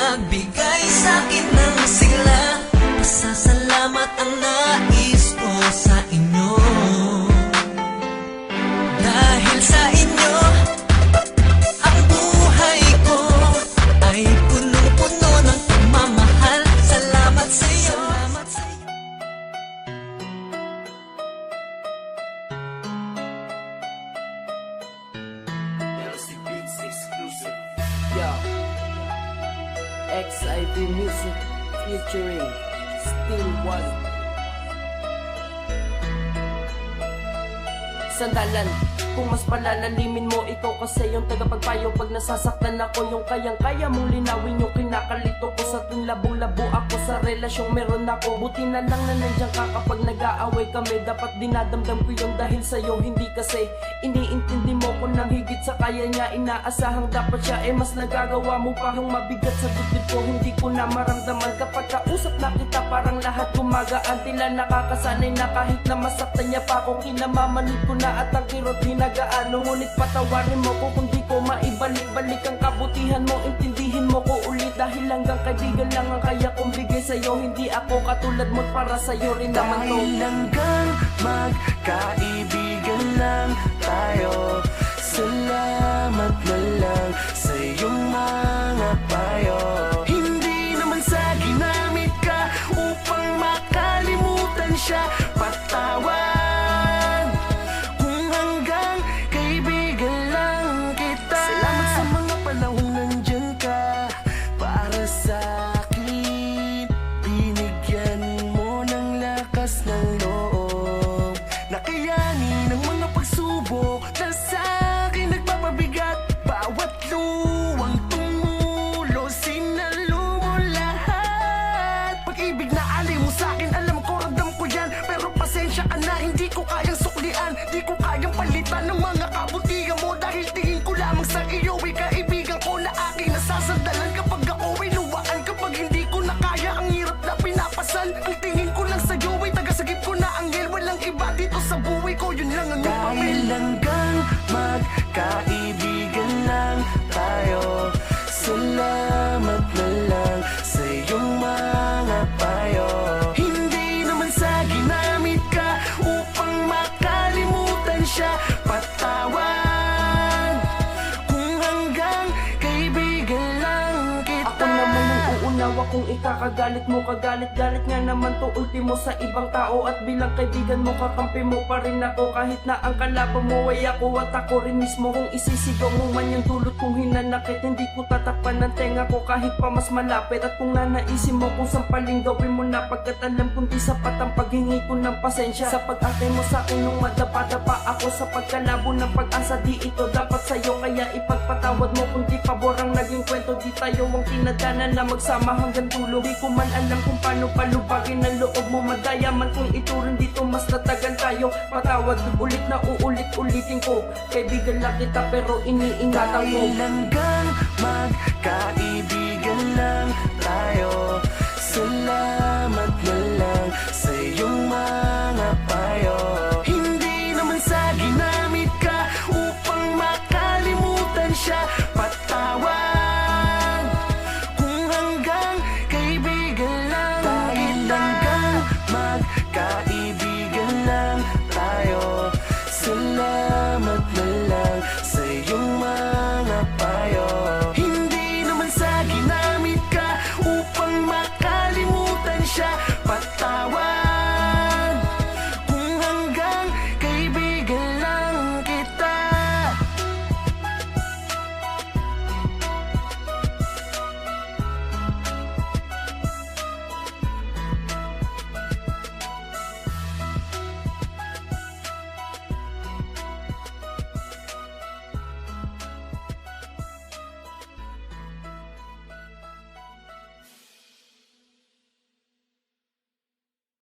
nagbigay sa'kin ng sigla. Pasasalamat ang nais ko sa inyo. Dahil sa inyo, ang buhay ko ay punong-puno ng pagmamahal. Salamat sa'yo. Salamat sa'yo. Yo, XIV Music featuring Still One. Sandalan, kung mas palalalimin mo, ikaw kasi yung tagapagpayo. Pag nasasaktan ako, yung kayang-kaya mong linawin yung kinakalito ko. Sa tuwing labo-labo ako sa relasyong meron ako. Buti na lang na nandiyan ka kapag nag-aaway kami. Dapat dinadamdam ko yung dahil sa'yo, hindi kasi iniintindi mo ko nang higit sa kaya niya. Inaasahang dapat siya, mas nagagawa mo pa. Yung mabigat sa dibdib ko, hindi ko na maramdaman. Kapag kausap na kita, parang lahat gumagaan. Tila nakakasanay na kahit na masaktan niya pa ako. Kinamamanid ko na at ang kirot hinagaano. Ngunit patawarin mo ko kung di ko maibalik-balik ang kabutihan mo. Intindihin mo ko ulit dahil hanggang kaibigan lang ang kaya kong bigay sa'yo. Hindi ako katulad mo, para sa'yo rin naman to. Dahil hanggang magkaibigan lang tayo. Salamat na lang sa iyong mga payo. Hindi naman sa ginamit ka upang makalimutan siya. Patawan kung hanggang kaibigan lang kita. Salamat sa mga panahong nandyan ka para sa akin. Binigyan mo ng lakas ng loob na kayanin ang mga pagsubok na sa akin nagpapabigat. Bawat luwang tumulo, sinalo mo lahat. Pag-ibig na alay mo sa'kin, alam ko, ramdam ko yan. Pero pasensya ka na, hindi ko kayang suklian. Di ko kayang palitan ng mga kabutihan mo. Dahil tingin ko lamang sa iyo, kaibigan ko na aking nasasandalan. Kapag ako'y luwaan, kapag hindi ko na kaya, ang hirap na pinapasan. Ang tingin ko lang sa'yo ay tagasagip ko na anghel. Walang iba dito sa buhay ko, yun lang ang papel. Dahil hanggang magkaibigan lang tayo. Salamat na lang sa iyong mga payo. Hindi naman sa ginamit ka upang makalimutan siya. Patawan kung hanggang kaibigan lang kita. Ako naman ang uunawa kung ikakagalit mo. Kagalit-galit nga naman to ultimo sa ibang tao. At bilang kaibigan mo, kakampi mo pa rin ako. Kahit na ang kalaban mo ay ako at ako rin mismo. Kung isisigaw mo man yung dulot kong hinanakit, hindi ko tatakpan ng tenga ko kahit pa mas malapit. At kung nanaisin mo kung sampaling gawin mo na, pagkat alam kong di sapat ang paghingi ko ng pasensya. Sa pag-atay mo sa akin nung madapa-dapa ako sa pagkalabo ng pag-asa, di ito dapat sa'yo. Kaya ipagpatawad mo kung di pabor ang naging kwento. Di tayo ang tinadana na magsama hanggang dulo. Di ko man alam kung paano palubagin ang loob mo. Madaya man kung iturin dito, mas natagan tayo. Patawad ulit na uulit-ulitin ko. Kaibigan lang kita pero iniingatan ko. Dahil hanggang magkaibigan